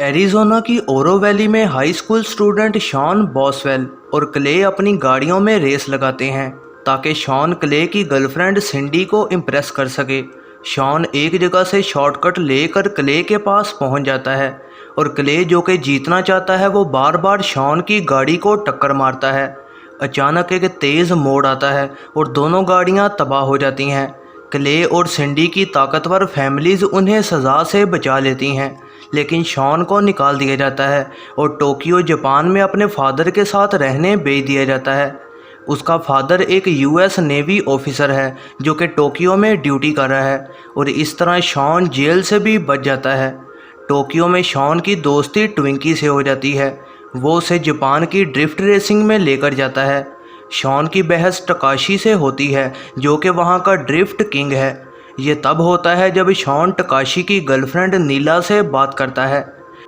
Arizona की Oro Valley में high school student Shawn Boswell और क्ले अपनी गाड़ियों में रेस लगाते हैं ताकि शॉन क्ले की गर्लफ्रेंड सिंडी को इम्प्रेस कर सके। शॉन एक जगह से शॉर्टकट लेकर क्ले के पास पहुंच जाता है और क्ले जो कि जीतना चाहता है वो बार बार शॉन की गाड़ी को टक्कर मारता है। अचानक एक तेज़ मोड़ आता है और दोनों गाड़ियां तबाह हो जाती हैं। क्ले और सिंडी की ताकतवर फैमिलीज़ उन्हें सज़ा से बचा लेती हैं, लेकिन शॉन को निकाल दिया जाता है और टोक्यो जापान में अपने फादर के साथ रहने भेज दिया जाता है। उसका फादर एक यूएस नेवी ऑफिसर है जो कि टोक्यो में ड्यूटी कर रहा है और इस तरह शॉन जेल से भी बच जाता है। टोक्यो में शॉन की दोस्ती ट्विंकी से हो जाती है। वो उसे जापान की ड्रिफ्ट रेसिंग में लेकर जाता है। शॉन की बहस टकाशी से होती है जो कि वहाँ का ड्रिफ्ट किंग है। ये तब होता है जब शॉन टकाशी की गर्लफ्रेंड नीला से बात करता है।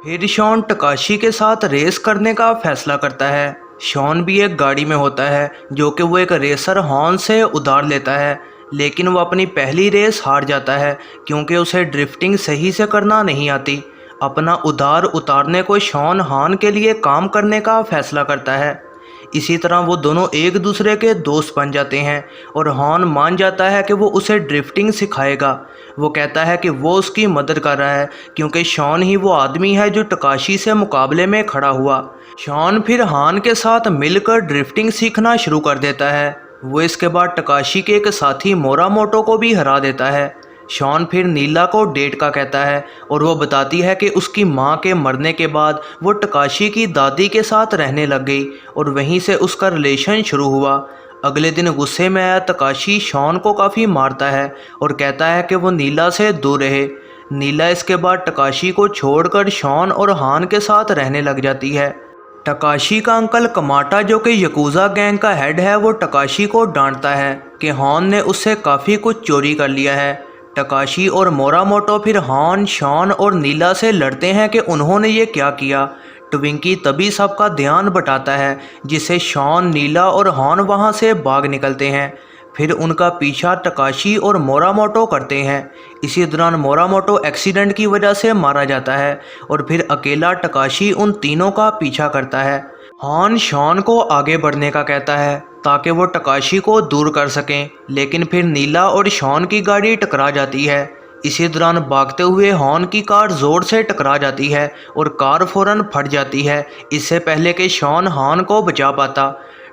फिर शॉन टकाशी के साथ रेस करने का फैसला करता है। शॉन भी एक गाड़ी में होता है जो कि वो एक रेसर हॉर्न से उधार लेता है, लेकिन वो अपनी पहली रेस हार जाता है क्योंकि उसे ड्रिफ्टिंग सही से करना नहीं आती। अपना उधार उतारने को शॉन हान के लिए काम करने का फैसला करता है। इसी तरह वो दोनों एक दूसरे के दोस्त बन जाते हैं और हॉर्न मान जाता है कि वो उसे ड्रिफ्टिंग सिखाएगा। वो कहता है कि वो उसकी मदद कर रहा है क्योंकि शॉन ही वो आदमी है जो टकाशी से मुकाबले में खड़ा हुआ। शॉन फिर हान के साथ मिलकर ड्रिफ्टिंग सीखना शुरू कर देता है। वो इसके बाद टकाशी के एक साथी मोरामोटो को भी हरा देता है। शॉन फिर नीला को डेट का कहता है और वो बताती है कि उसकी मां के मरने के बाद वो टकाशी की दादी के साथ रहने लग गई और वहीं से उसका रिलेशन शुरू हुआ। अगले दिन गुस्से में आया टकाशी शॉन को काफ़ी मारता है और कहता है कि वो नीला से दूर रहे। नीला इसके बाद टकाशी को छोड़कर शॉन और हान के साथ रहने लग जाती है। टकाशी का अंकल कमाटा जो कि यकूज़ा गैंग का हेड है वो टकाशी को डांटता है कि हॉन ने उससे काफ़ी कुछ चोरी कर लिया है। टकाशी और मोरामोटो फिर हान, शॉन और नीला से लड़ते हैं कि उन्होंने ये क्या किया। ट्विंकी तभी सबका ध्यान बटाता है जिससे शॉन, नीला और हान वहाँ से भाग निकलते हैं। फिर उनका पीछा टकाशी और मोरामोटो करते हैं। इसी दौरान मोरामोटो एक्सीडेंट की वजह से मारा जाता है और फिर अकेला टकाशी उन तीनों का पीछा करता है। हान शॉन को आगे बढ़ने का कहता है ताकि वो टकाशी को दूर कर सकें, लेकिन फिर नीला और शॉन की गाड़ी टकरा जाती है। इसी दौरान भागते हुए हॉर्न की कार ज़ोर से टकरा जाती है और कार फ़ौरन फट जाती है, इससे पहले कि शॉन हान को बचा पाता।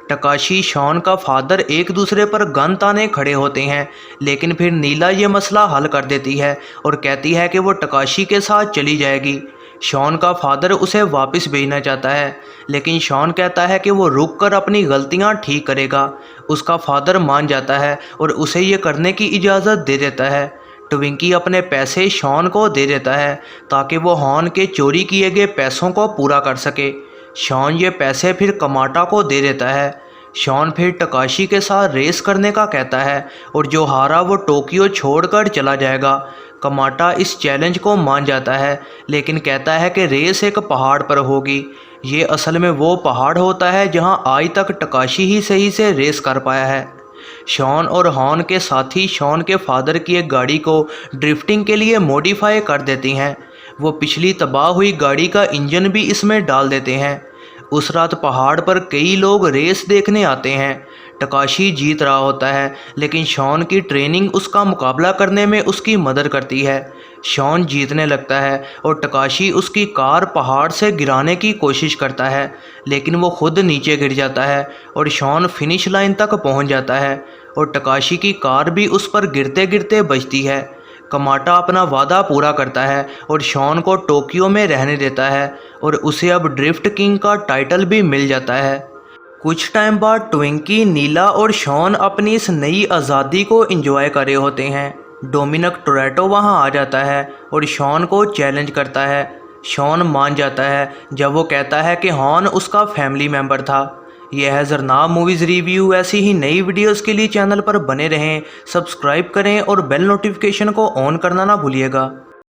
टकाशी, शॉन का फादर एक दूसरे पर गन ताने खड़े होते हैं, लेकिन फिर नीला ये मसला हल कर देती है और कहती है कि वो टकाशी के साथ चली जाएगी। शॉन का फादर उसे वापस भेजना चाहता है, लेकिन शॉन कहता है कि वो रुककर अपनी गलतियां ठीक करेगा। उसका फादर मान जाता है और उसे ये करने की इजाज़त दे देता है। ट्विंकी अपने पैसे शॉन को दे देता है ताकि वो हॉर्न के चोरी किए गए पैसों को पूरा कर सके। शॉन ये पैसे फिर कमाटा को दे देता है। शॉन फिर टकाशी के साथ रेस करने का कहता है और जो हारा वो टोक्यो छोड़कर चला जाएगा। कमाटा इस चैलेंज को मान जाता है, लेकिन कहता है कि रेस एक पहाड़ पर होगी। ये असल में वो पहाड़ होता है जहां आज तक टकाशी ही सही से रेस कर पाया है। शॉन और हॉर्न के साथी शॉन के फादर की एक गाड़ी को ड्रिफ्टिंग के लिए मॉडिफाई कर देती हैं। वो पिछली तबाह हुई गाड़ी का इंजन भी इसमें डाल देते हैं। उस रात पहाड़ पर कई लोग रेस देखने आते हैं। टकाशी जीत रहा होता है, लेकिन शॉन की ट्रेनिंग उसका मुकाबला करने में उसकी मदद करती है। शॉन जीतने लगता है और टकाशी उसकी कार पहाड़ से गिराने की कोशिश करता है, लेकिन वो खुद नीचे गिर जाता है और शॉन फिनिश लाइन तक पहुंच जाता है और टकाशी की कार भी उस पर गिरते गिरते बचती है। कमाटा अपना वादा पूरा करता है और शॉन को टोक्यो में रहने देता है और उसे अब ड्रिफ्ट किंग का टाइटल भी मिल जाता है। कुछ टाइम बाद ट्विंकी, नीला और शॉन अपनी इस नई आज़ादी को एंजॉय कर रहे होते हैं। डोमिनिक टोरेटो वहां आ जाता है और शॉन को चैलेंज करता है। शॉन मान जाता है जब वो कहता है कि हॉर्न उसका फैमिली मेम्बर था। यह है ज़रनाब मूवीज़ रिव्यू। ऐसी ही नई वीडियोस के लिए चैनल पर बने रहें, सब्सक्राइब करें और बेल नोटिफिकेशन को ऑन करना ना भूलिएगा।